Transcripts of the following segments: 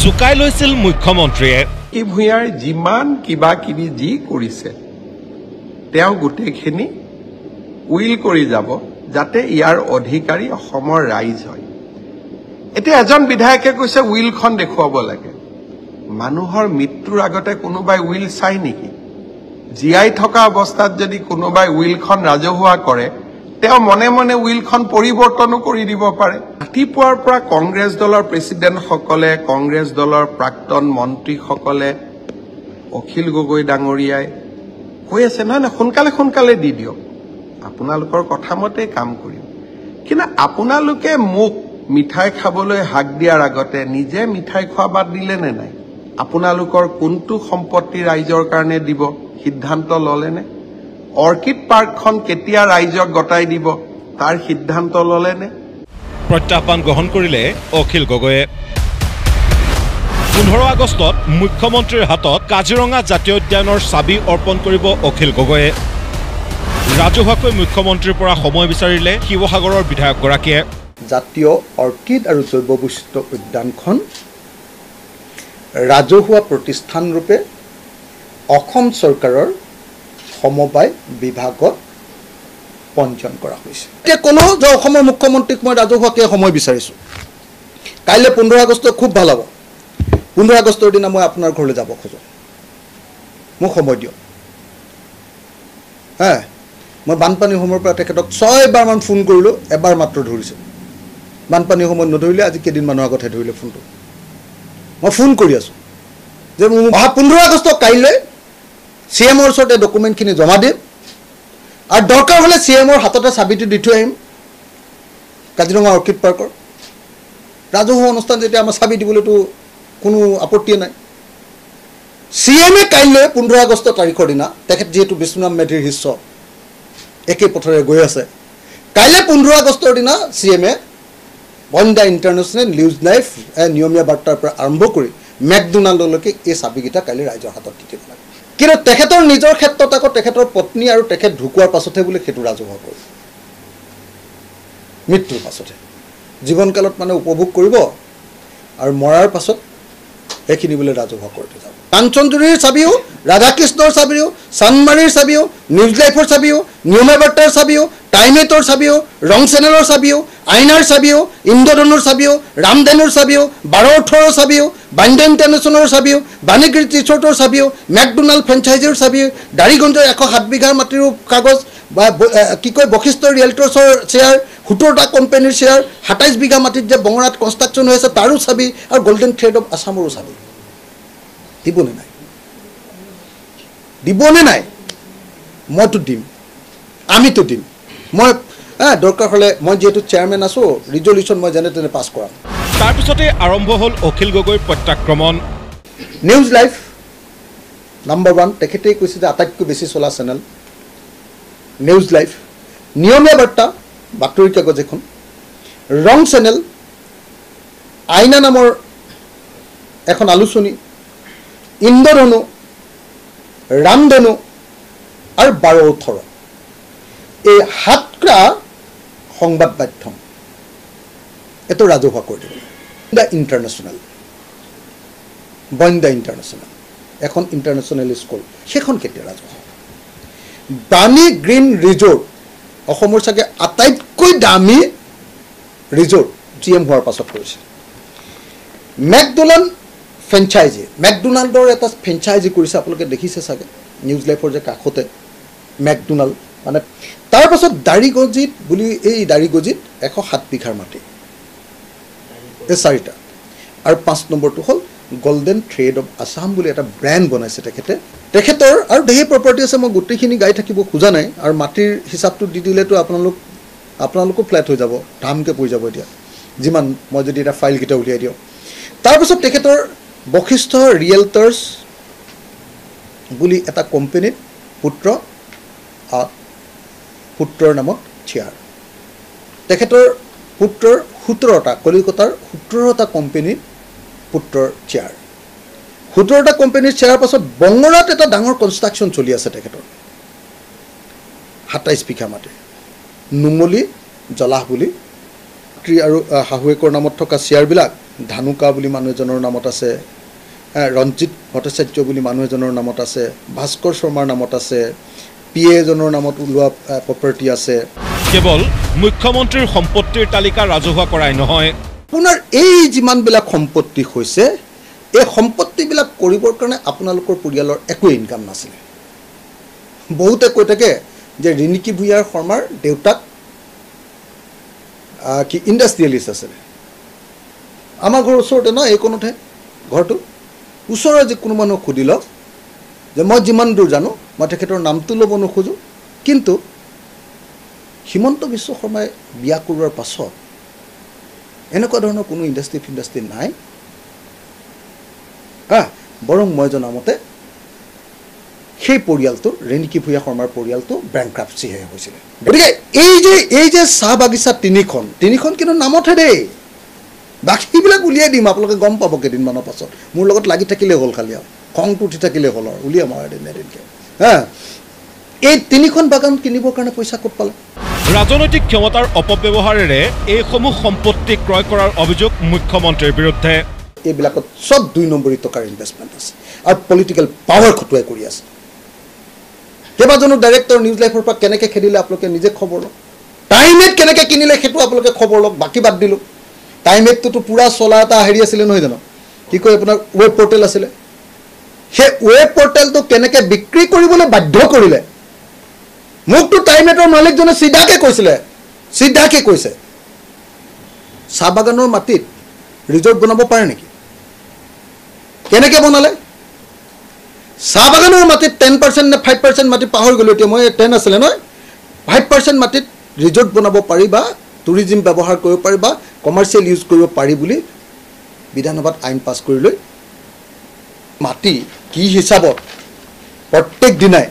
জুকাই লৈছিল মুখ্যমন্ত্ৰীয়ে কি ভূঞাৰ যিমান কিবা কিবি যি কৰিছে তেওঁ গোটেইখিনি উইল কৰি যাব যাতে ইয়াৰ অধিকাৰী অসমৰ ৰাইজ হয় এতিয়া এজন বিধায়কে কৈছে উইলখন দেখুৱাব লাগে মানুহৰ মৃত্যুৰ আগতে কোনোবাই উইল চাই নেকি জীয়াই থকা অৱস্থাত যদি কোনোবাই উইলখন ৰাজহুৱা কৰে তেওঁ মনে মনে উইলখন পৰিৱৰ্তনো কৰি দিব পাৰে ৰাতিপুৱাৰ পৰা কংগ্ৰেছ দলৰ প্ৰেচিডেণ্টসকলে কংগ্ৰেছ দলৰ প্ৰাক্তন মন্ত্ৰীসকলে অখিল গগৈ ডাঙৰীয়াই কৈ আছে নহয় সোনকালে সোনকালে দি দিয়ক আপোনালোকৰ কথা মতে কাম কৰিম কিন্তু আপোনালোকে মোক মিঠাই খাবলৈ হাক দিয়াৰ আগতে নিজে মিঠাই খোৱা বাদ দিলে নে নাই আপোনালোকৰ কোনটো সম্পত্তি ৰাইজৰ কাৰণে দিব সিদ্ধান্ত ললেনে অৰ্কিড পাৰ্কখন কেতিয়া ৰাইজক গটাই দিব তাৰ সিদ্ধান্ত ললেনে প্ৰত্যাহ্বান গ্ৰহণ কৰিলে অখিল গগৈয়ে 15 আগষ্টত মুখ্যমন্ত্ৰীৰ হাতত কাজিৰঙা জাতীয় উদ্যানৰ চাবি অৰ্পণ কৰিব অখিল গগৈয়ে ৰাজহুৱাকৈ মুখ্যমন্ত্ৰীৰ পৰা সময় বিচাৰিলে শিৱসাগৰৰ বিধায়কগৰাকীয়ে জাতীয় অৰ্কিড আৰু জৈৱ বৈচিত্ৰ্য উদ্যানখন ৰাজহুৱা প্ৰতিষ্ঠান ৰূপে অসম চৰকাৰৰ সমবায় বিভাগত পঞ্জীয়ন কৰা হৈছে এতিয়া কোনো যে অসমৰ মুখ্যমন্ত্ৰীক মই ৰাজহুৱাকৈ সময় বিচাৰিছোঁ কাইলৈ 15 আগষ্ট খুব ভাল হ'ব 15 আগষ্টৰ দিনা মই আপোনাৰ ঘৰলৈ যাব খোজোঁ মোক সময় দিয়ক মই বানপানীৰ সময়ৰ পৰা তেখেতক 6 বাৰমান ফোন কৰিলোঁ এবাৰ মাত্ৰ ধৰিছে বানপানীৰ সময়ত নধৰিলে আজি কেইদিনমানৰ আগতহে ধৰিলে ফোনটো মই ফোন কৰি আছোঁ যে মোৰ 15 আগষ্ট কাইলৈ CMৰ ওচৰতে ডকুমেণ্টখিনি জমা দিম আৰু দৰকাৰ হ'লে CMৰ হাততে চাবিটো দি থৈ আহিম কাজিৰঙা অৰ্কিড পাৰ্কৰ ৰাজহুৱা অনুষ্ঠান যেতিয়া আমাৰ চাবি দিবলৈতো কোনো আপত্তি নাই CMে কাইলৈ 15 আগষ্ট তাৰিখৰ দিনা তেখেত যিহেতু বিষ্ণুৰাম মেধিৰ শিষ্য একে পথৰে গৈ আছে কাইলৈ 15 আগষ্টৰ দিনা CMে বন্দা ইণ্টাৰনেশ্যনেল নিউজ লাইফ নিয়মীয়া বাৰ্তাৰ পৰা আৰম্ভ কৰি মেকডোনাল্ডলৈকে এই চাবিকেইটা কাইলৈ ৰাইজৰ হাতত দি দিব লাগে কিন্তু তেখেতৰ নিজৰ ক্ষেত্ৰত আকৌ তেখেতৰ পত্নী আৰু তেখেত ঢুকুৱাৰ পাছতহে বোলে সেইটো ৰাজহুৱা কৰিব মৃত্যুৰ পাছতহে জীৱনকালত মানে উপভোগ কৰিব আৰু মৰাৰ পাছত এইখিনি বোলে ৰাজহুৱা কৰি যাব কাঞ্চনজুৰিৰ চাবিও ৰাধাকৃষ্ণৰ চাবিও চানমাৰীৰ চাবিও নিউজ লাইফৰ চাবিও নিয়মীয়া বাৰ্তাৰ চাবিও টাইমেটৰ চাবিও ৰং চেনেলৰ চাবিও আইনাৰ চাবিও ইন্দ্ৰধনুৰ চাবিও ৰামধেনুৰ চাবিও 12-18 চাবিও বান্দা ইণ্টাৰনেশ্যনেলৰ চাবিও বাণিজ্যিক ৰিচৰ্টৰ চাবিও মেকডোনাল্ড ফ্ৰেঞ্চাইজিৰ চাবিও দাৰিগঞ্জৰ 107 বিঘা মাটিৰ কাগজ বা কি কয় বশিষ্ঠ ৰিয়েলটৰ্ছৰ শ্বেয়াৰ 17টা কোম্পানীৰ শ্বেয়াৰ 27 বিঘা মাটিত যে বঙৰাত কনষ্ট্ৰাকশ্যন হৈ আছে তাৰো চাবি আৰু গোল্ডেন থ্ৰেড অফ আছামৰো চাবি দিবনে নাই মইতো দিম আমিতো দিম মই দৰকাৰ হ'লে মই যেহেতু চেয়াৰমেন আছোঁ ৰিজলিউশ্যন মই যেনে তেনে পাছ কৰাম তাৰপিছতে আৰম্ভ হ'ল অখিল গগৈৰ প্ৰত্যাক্ৰমণ নিউজ লাইফ নাম্বাৰ 1 তেখেতেই কৈছে যে আটাইতকৈ বেছি চলা চেনেল নিউজ লাইফ নিয়মীয়া বাৰ্তা বাতৰি কাগজ এখন ৰং চেনেল আইনা নামৰ এখন আলোচনী ইন্দ্ৰধনু ৰামধেনু আৰু 12-18 এই 7টা সংবাদ মাধ্যম এটো ৰাজহুৱা কৰি দিব বন্দা ইণ্টাৰনেশ্যনেল এখন ইণ্টাৰনেশ্যনেল স্কুল সেইখন কেতিয়া ৰাজহুৱা বাণী গ্ৰীণ ৰিজৰ্ট অসমৰ চাগে আটাইতকৈ দামী ৰিজৰ্ট GM হোৱাৰ পাছত কৰিছে মেকডোনাল্ড ফ্ৰেঞ্চাইজি মেকডোনাল্ডৰ এটা ফ্ৰেঞ্চাইজি কৰিছে আপোনালোকে দেখিছে চাগে নিউজ লাইফৰ যে কাষতে মেকডোনাল্ড মানে তাৰ পাছত দাৰিগঞ্জিত বুলি এই দাৰিগঞ্জিত 107 বিঘাৰ মাটি এই 4টা আৰু 5 নম্বৰটো হ'ল গোল্ডেন থ্ৰেড অফ আছাম বুলি এটা ব্ৰেণ্ড বনাইছে তেখেতৰ আৰু দেহি প্ৰপাৰ্টি আছে মই গোটেইখিনি গাই থাকিব খোজা নাই আৰু মাটিৰ হিচাপটো দি দিলেতো আপোনালোকো ফ্লেট হৈ যাব ধামকৈ পৰি যাব এতিয়া যিমান মই যদি এটা ফাইলকেইটা উলিয়াই দিওঁ তাৰপিছত তেখেতৰ বশিষ্ঠ ৰিয়েলটৰ্ছ বুলি এটা কোম্পানীত পুত্ৰৰ নামত চেয়াৰ তেখেতৰ পুত্ৰৰ 17টা কলিকতাৰ 17টা কোম্পানীৰ পুত্ৰৰ চেয়াৰ 17টা কোম্পানীৰ চেয়াৰ পাছত বঙৰাত এটা ডাঙৰ কনষ্ট্ৰাকশ্যন চলি আছে তেখেতৰ 27 বিঘা মাটি নুমলী জলাহ বুলি আৰু শাহুৱেকৰ নামত থকা চেয়াৰবিলাক ধানুকা বুলি মানুহ এজনৰ নামত আছে, ৰঞ্জিত ভট্টাচাৰ্য বুলি মানুহ এজনৰ নামত আছে, ভাস্কৰ শৰ্মাৰ নামত আছে, PA এজনৰ নামত ওলোৱা প্ৰপাৰ্টি আছে। কেৱল মুখ্যমন্ত্ৰীৰ সম্পত্তিৰ তালিকা ৰাজহুৱা কৰাই নহয়, আপোনাৰ এই যিমানবিলাক সম্পত্তি হৈছে এই সম্পত্তিবিলাক কৰিবৰ কাৰণে আপোনালোকৰ পৰিয়ালৰ একো ইনকাম নাছিলে। বহুতে কৈ থাকে যে ৰিণিকী ভূঞাৰ শৰ্মাৰ দেউতাক কি ইণ্ডাষ্ট্ৰিয়েলিষ্ট আছিলে। আমাৰ ঘৰৰ ওচৰতে ন এইকণতে ঘৰটো, ওচৰৰ যিকোনো মানুহক সুধি লওক যে মই যিমান দূৰ জানো, মই তেখেতৰ নামটো ল'ব নোখোজোঁ, কিন্তু হিমন্ত বিশ্ব শৰ্মাই বিয়া কৰোৱাৰ পাছত এনেকুৱা ধৰণৰ কোনো ইণ্ডাষ্ট্ৰি নাই। বৰং মই জনামতে সেই পৰিয়ালটো ৰিণিকী ভূঞা শৰ্মাৰ পৰিয়ালটো বেংক্ৰাপচিহে হৈছিলে। গতিকে এই যে চাহ বাগিচা তিনিখন কিন্তু নামতহে দেই, বাকীবিলাক উলিয়াই দিম, আপোনালোকে গম পাব কেইদিনমানৰ পাছত। মোৰ লগত লাগি থাকিলেই হ'ল, খালি আৰু খংটো উঠি থাকিলেই হ'ল আৰু উলিয়াম আৰু এদিনকৈ। এই তিনিখন বাগান কিনিবৰ কাৰণে পইচা ক'ত পালে? ৰাজনৈতিক ক্ষমতাৰ অপব্যৱহাৰেৰে এইসমূহ সম্পত্তি ক্ৰয় কৰাৰ অভিযোগ মুখ্যমন্ত্ৰীৰ বিৰুদ্ধে। এইবিলাকত চব 2 নম্বৰী টকাৰ ইনভেষ্টমেণ্ট আছে আৰু পলিটিকেল পাৱাৰ খটুৱাই কৰি আছে। কেইবাজনো ডাইৰেক্টৰ নিউজ লাইফৰ পৰা কেনেকৈ খেদিলে আপোনালোকে নিজে খবৰ লওক। টাইমেট কেনেকৈ কিনিলে সেইটো আপোনালোকে খবৰ লওক, বাকী বাদ দিলোঁ। টাইমেটটোতো পূৰা চলা এটা হেৰি আছিলে নহয় জানো, কি কয় আপোনাৰ ৱেব পৰ্টেল আছিলে। সেই ৱেব পৰ্টেলটো কেনেকৈ বিক্ৰী কৰিবলৈ বাধ্য কৰিলে মোকতো টাইমেটৰ মালিকজনে চিধাকৈ কৈছে চাহ বাগানৰ মাটিত ৰিজৰ্ট বনাব পাৰে নেকি? কেনেকৈ বনালে? চাহ বাগানৰ মাটিত 10% নে 5% মাটি পাহৰি গ'লোঁ, এতিয়া মই 10 আছিলে নহয়, 5% মাটিত ৰিজৰ্ট বনাব পাৰি বা টুৰিজিম ব্যৱহাৰ কৰিব পাৰি বা কমাৰ্চিয়েল ইউজ কৰিব পাৰি বুলি বিধানসভাত আইন পাছ কৰি লৈ মাটি কি হিচাপত প্ৰত্যেক দিনাই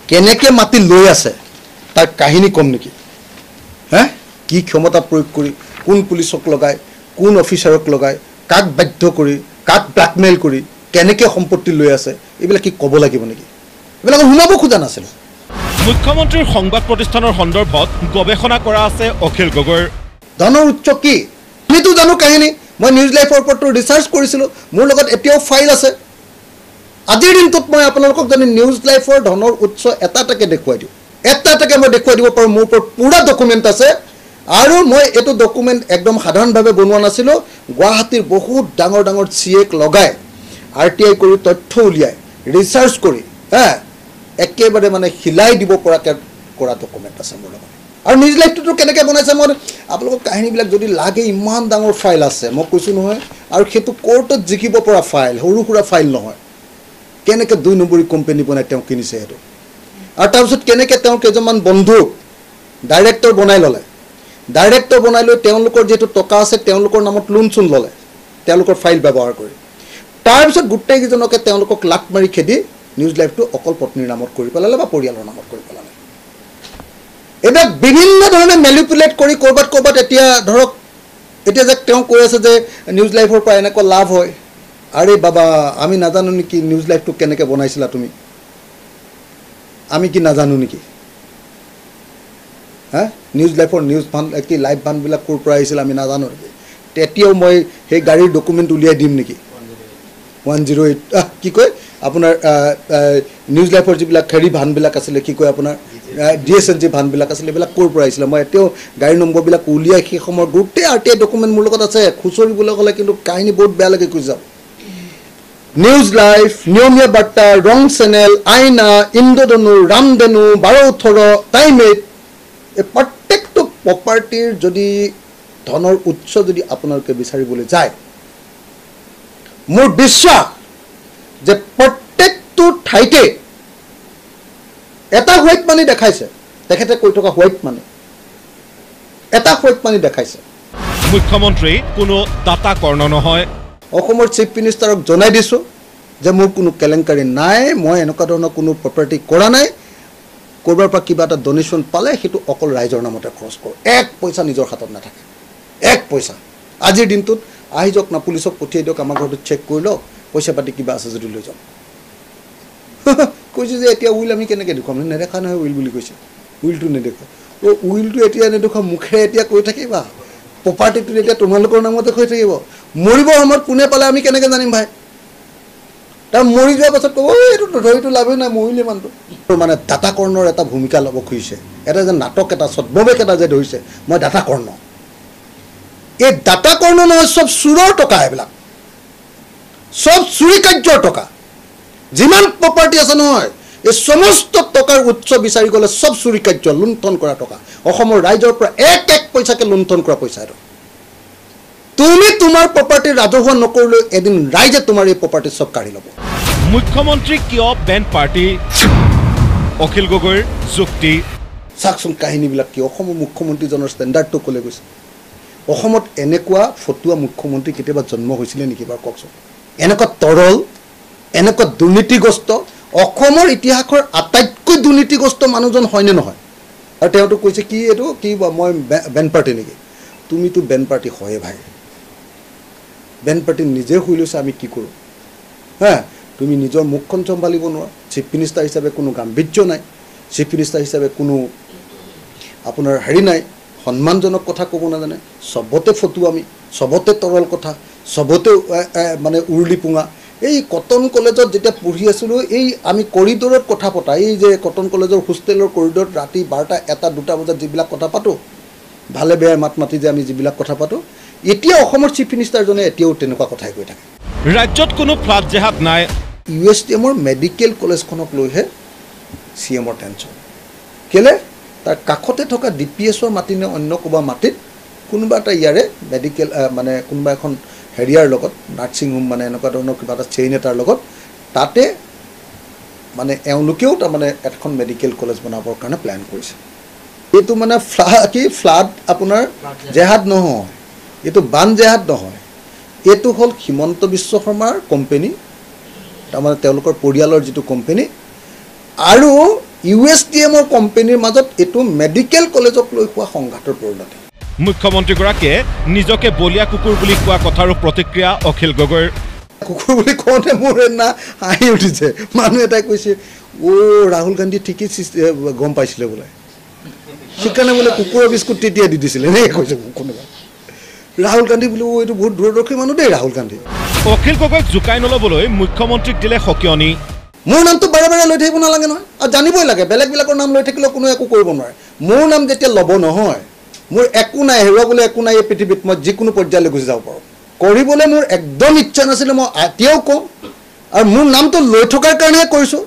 কেনেকৈ মাটি লৈ আছে তাৰ কাহিনী কম নেকি? কি ক্ষমতা প্ৰয়োগ কৰি, কোন পুলিচক লগাই, কোন অফিচাৰক লগাই, কাক বাধ্য কৰি, কাক ব্লেকমেইল কৰি কেনেকৈ সম্পত্তি লৈ আছে, এইবিলাক কি ক'ব লাগিব নেকি? এইবিলাক শুনাব খোজা নাছিলোঁ। মুখ্যমন্ত্ৰীৰ সংবাদ প্ৰতিষ্ঠানৰ সন্দৰ্ভত গৱেষণা কৰা আছে অখিল গগৈৰ। ধনৰ উৎস কি আমিতো জানো কাহিনী, মই নিউজ লাইফৰ ওপৰতো ৰিচাৰ্চ কৰিছিলোঁ, মোৰ লগত এতিয়াও ফাইল আছে। আজিৰ দিনটোত মই আপোনালোকক যদি নিউজ লাইফৰ ধনৰ উৎস এটাকে দেখুৱাই দিওঁ, এটাকে মই দেখুৱাই দিব পাৰোঁ, মোৰ ওপৰত পূৰা ডকুমেণ্ট আছে। আৰু মই এইটো ডকুমেণ্ট একদম সাধাৰণভাৱে বনোৱা নাছিলোঁ, গুৱাহাটীৰ বহুত ডাঙৰ CAক লগাই RTI কৰি তথ্য উলিয়াই ৰিচাৰ্চ কৰি একেবাৰে মানে হিলাই দিব পৰাকৈ কৰা ডকুমেণ্ট আছে মোৰ লগত। আৰু নিউজ লাইফটোতো কেনেকৈ বনাইছে মই আপোনালোকক কাহিনীবিলাক যদি লাগে, ইমান ডাঙৰ ফাইল আছে মই কৈছোঁ নহয়। আৰু সেইটো কোৰ্টত জিকিব পৰা ফাইল, সৰু সুৰা ফাইল নহয়। কেনেকৈ 2 নম্বৰী কোম্পানী বনাই তেওঁ কিনিছে সেইটো, আৰু তাৰপিছত কেনেকৈ তেওঁ কেইজনমান বন্ধুক ডাইৰেক্টৰ বনাই ল'লে, ডাইৰেক্টৰ বনাই লৈ তেওঁলোকৰ যিহেতু টকা আছে তেওঁলোকৰ নামত লোন চোন ল'লে তেওঁলোকৰ ফাইল ব্যৱহাৰ কৰি, তাৰপিছত গোটেইকেইজনকে তেওঁলোকক লাট মাৰি খেদি নিউজ লাইফটো অকল পত্নীৰ নামত কৰি পেলালে বা পৰিয়ালৰ নামত কৰি পেলালে। এইবিলাক বিভিন্ন ধৰণে মেনিপুলেট কৰি ক'ৰবাত এতিয়া ধৰক এতিয়া যে তেওঁ কৈ আছে যে নিউজ লাইফৰ পৰা এনেকুৱা লাভ হয়। আৰে বাবা, আমি নাজানো নেকি নিউজ লাইফটো কেনেকৈ বনাইছিলা তুমি? আমি কি নাজানো নেকি? নিউজ লাইফৰ নিউজ ভান কি লাইভ ভানবিলাক ক'ৰ পৰা আহিছিল আমি নাজানো নেকি? তেতিয়াও মই সেই গাড়ীৰ ডকুমেণ্ট উলিয়াই দিম নেকি? 108 কি কয় আপোনাৰ নিউজ লাইফৰ যিবিলাক হেৰি ভানবিলাক আছিলে, কি কয় আপোনাৰ DSNG ভানবিলাক আছিলে, এইবিলাক ক'ৰ পৰা আহিছিলে মই এতিয়াও গাড়ী নম্বৰবিলাক উলিয়াই সেই সময়ৰ গোটেই RTI ডকুমেণ্ট মোৰ লগত আছে। খুচৰিবলৈ হ'লে কিন্তু কাহিনী বহুত বেয়া লাগে কৈ যাম। নিউজ লাইফ, নিয়মীয়া বাৰ্তা, ৰং চেনেল, আইনা, ইন্দ্ৰধনু, ৰামধেনু, 12-18, টাইমেট, এই প্ৰত্যেকটো প্ৰপাৰ্টিৰ যদি ধনৰ উৎস যদি আপোনালোকে বিচাৰিবলৈ যায়, মোৰ বিশ্বাস যে প্ৰত্যেকটো ঠাইতে এটা হোৱাইট মানি দেখাইছে। তেখেতে কৈ থকা হোৱাইট মানি, এটা হোৱাইট মানি দেখাইছে। মুখ্যমন্ত্ৰী কোনো দাতা কৰ্ণ নহয়। অসমৰ চিফ মিনিষ্টাৰক জনাই দিছোঁ যে মোৰ কোনো কেলেংকাৰী নাই, মই এনেকুৱা ধৰণৰ কোনো প্ৰপাৰ্টি কৰা নাই। ক'ৰবাৰ পৰা কিবা এটা ডনেশ্যন পালে সেইটো অকল ৰাইজৰ নামতে খৰচ কৰোঁ, 1 পইচা নিজৰ হাতত নাথাকে, 1 পইচা। আজিৰ দিনটোত আহি যাওক না, পুলিচক পঠিয়াই দিয়ক, আমাৰ ঘৰটো চেক কৰি লওক, পইচা পাতি কিবা আছে যদি লৈ যাওঁ। কৈছোঁ যে এতিয়া উইল আমি কেনেকৈ দেখুৱাম? নেদেখা নহয় উইল বুলি কৈছে, উইলটো নেদেখুৱা। উইলটো এতিয়া নেদেখুৱা, মুখেৰে এতিয়া কৈ থাকিবা প্ৰপাৰ্টিটো এতিয়া তোমালোকৰ নামতে হৈ থাকিব। মৰিব সময়ত কোনে পালে আমি কেনেকৈ জানিম ভাই তাৰ মৰি যোৱাৰ পাছত ক'ব এইটো ধৰিটো লাভেই নাই মৰিলে মানুহটো মানে দাতা কৰ্ণৰ এটা ভূমিকা ল'ব খুজিছে এটা যে নাটক এটা ছদ্মবেশ এটা যে ধৰিছে মই দাতা কৰ্ণ এই দাতা কৰ্ণ নহয় চব চুৰৰ টকা এইবিলাক সব চুৰি কাৰ্যৰ টকা যিমান প্ৰপাৰ্টি আছে নহয় এই সমস্ত টকাৰ উৎস বিচাৰি গ'লে সব চুৰি কাৰ্য লুণ্ঠন কৰা টকা অসমৰ ৰাইজৰ পৰা এক পইচাকে লুণ্ঠন কৰা পইচা আৰু তুমি তোমাৰ প্ৰপাৰ্টি ৰাজহুৱা নকৰিলে এদিন ৰাইজে তোমাৰ এই প্ৰপাৰ্টি সব কাঢ়ি ল'ব মুখ্যমন্ত্ৰী কিয় বেণ্ড পাৰ্টি অখিল গগৈৰ যুক্তি চাওকচোন কাহিনীবিলাক কি অসমৰ মুখ্যমন্ত্ৰীজনৰ ষ্টেণ্ডাৰ্ডটো ক'লে গৈছে অসমত এনেকুৱা ফটুৱা মুখ্যমন্ত্ৰী কেতিয়াবা জন্ম হৈছিলে নেকি বাৰু কওকচোন এনেকুৱা তৰল এনেকুৱা দুৰ্নীতিগ্ৰস্ত অসমৰ ইতিহাসৰ আটাইতকৈ দুৰ্নীতিগ্ৰস্ত মানুহজন হয়নে নহয় আৰু তেওঁতো কৈছে কি এইটো কি মই বেণ্ড পাৰ্টি নেকি তুমিতো বেণ্ড পাৰ্টি হয়ে ভাই বেণ্ড পাৰ্টি নিজে শুই লৈছে আমি কি কৰোঁ হা তুমি নিজৰ মুখখন চম্ভালিব নোৱাৰা চিফ মিনিষ্টাৰ হিচাপে কোনো গাম্ভীৰ্য নাই চিফ মিনিষ্টাৰ হিচাপে কোনো আপোনাৰ হেৰি নাই সন্মানজনক কথা ক'ব নাজানে চবতে ফটুৱামি আমি চবতে তৰল কথা চবতে মানে উৰুলি পুঙা এই কটন কলেজত যেতিয়া পঢ়ি আছিলোঁ এই আমি কৰিডৰত কথা পতা এই যে কটন কলেজৰ হোষ্টেলৰ কৰিডৰত ৰাতি 12টা 1টা 2টা বজাত যিবিলাক কথা পাতোঁ ভালে বেয়া মাত মাতি যে আমি যিবিলাক কথা পাতোঁ এতিয়া অসমৰ চিফ মিনিষ্টাৰজনে এতিয়াও তেনেকুৱা কথাই কৈ থাকে ৰাজ্যত কোনো ফ্লাড জেহাদ নাই USTMৰ মেডিকেল কলেজখনক লৈহে CMৰ টেনশ্যন কেলে তাৰ কাষতে থকা DPSৰ মাটি নে অন্য ক'বা মাটিত কোনোবা এটা ইয়াৰে মেডিকেল মানে কোনোবা এখন হেৰিয়াৰ লগত নাৰ্ছিং হোম মানে এনেকুৱা ধৰণৰ কিবা এটা চেইন এটাৰ লগত তাতে মানে এওঁলোকেও তাৰমানে এখন মেডিকেল কলেজ বনাবৰ কাৰণে প্লেন কৰিছে এইটো মানে ফ্লাড আপোনাৰ জেহাদ নহয় এইটো বান জেহাদ নহয় এইটো হ'ল হিমন্ত বিশ্ব শৰ্মাৰ কোম্পানী তাৰমানে তেওঁলোকৰ পৰিয়ালৰ যিটো কোম্পানী আৰু USTMৰ কোম্পানীৰ মাজত এইটো মেডিকেল কলেজক লৈ হোৱা সংঘাতৰ পৰিণতি মুখ্যমন্ত্ৰীগৰাকীয়ে নিজকে বলিয়া কুকুৰ বুলি কোৱা কথাৰো প্ৰতিক্ৰিয়া অখিল গগৈৰ কুকুৰ বুলি কওঁতে মোৰ না হাঁহি উঠিছে মানুহ এটাই কৈছে ৰাহুল গান্ধী ঠিকেই গম পাইছিলে বোলে সেইকাৰণে বোলে কুকুৰৰ বিস্কুট তেতিয়া দি দিছিলে এনেকৈ কৈছে কোনোবা ৰাহুল গান্ধী বোলে এইটো বহুত দূৰদৰ্শী মানুহ দেই ৰাহুল গান্ধী অখিল গগৈক জোকাই নল'বলৈ মুখ্যমন্ত্ৰীক দিলে সকিয়নি মোৰ নামটো বাৰে বাৰে লৈ থাকিব নালাগে নহয় আৰু জানিবই লাগে বেলেগবিলাকৰ নাম লৈ থাকিলেও কোনো একো কৰিব নোৱাৰে মোৰ নাম যেতিয়া ল'ব নহয় মোৰ একো নাই হেৰুৱাবলৈ একো নাই এই পৃথিৱীত মই যিকোনো পৰ্যায়লৈ গুচি যাব পাৰোঁ কৰিবলৈ মোৰ একদম ইচ্ছা নাছিলে মই এতিয়াও কওঁ আৰু মোৰ নামটো লৈ থকাৰ কাৰণেহে কৰিছোঁ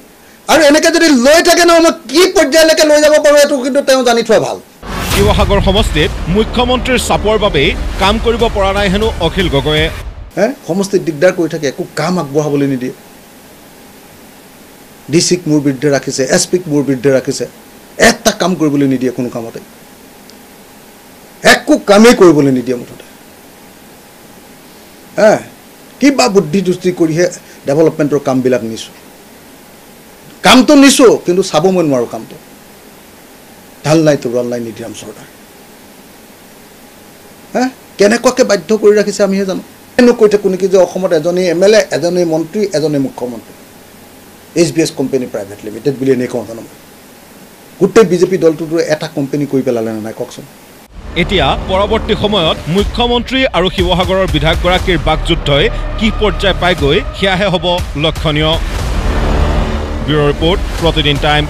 আৰু এনেকৈ যদি লৈ থাকে নহয় মই কি পৰ্যায়লৈকে লৈ যাব পাৰোঁ এইটো কিন্তু তেওঁ জানি থোৱা ভাল শিৱসাগৰ সমষ্টিত মুখ্যমন্ত্ৰীৰ চাপৰ বাবেই কাম কৰিব পৰা নাই হেনো অখিল গগৈয়ে সমষ্টিত দিগদাৰ কৰি থাকে একো কাম আগবঢ়াবলৈ নিদিয়ে DCক মোৰ বিৰুদ্ধে ৰাখিছে SPক মোৰ বিৰুদ্ধে ৰাখিছে এটা কাম কৰিবলৈ নিদিয়ে কোনো কামতে একো কামেই কৰিবলৈ নিদিয়ে মুঠতে কিবা বুদ্ধি দৃষ্টি কৰিহে ডেভেলপমেণ্টৰ কামবিলাক নিছোঁ কামটো নিছোঁ কিন্তু চাব মই নোৱাৰোঁ কামটো ঢাল নাই তোৰল নাই নিধিৰাম চৰকাৰ কেনেকুৱাকৈ বাধ্য কৰি ৰাখিছে আমিহে জানো এনে কৈ থাকোঁ নেকি যে অসমত এজনী MLA এজনী মন্ত্ৰী এজনী মুখ্যমন্ত্ৰী SBS কোম্পানী প্ৰাইভেট লিমিটেড বুলি এনেই কওঁ জানো গোটেই BJP দলটোতো এটা কোম্পানী কৰি পেলালে নাই কওকচোন এতিয়া পৰৱৰ্তী সময়ত মুখ্যমন্ত্ৰী আৰু শিৱসাগৰৰ বিধায়কগৰাকীৰ বাকযুদ্ধই কি পৰ্যায় পাইগৈ সেয়াহে হ'ব লক্ষণীয় ব্যুৰ ৰিপৰ্ট প্ৰতিদিন টাইম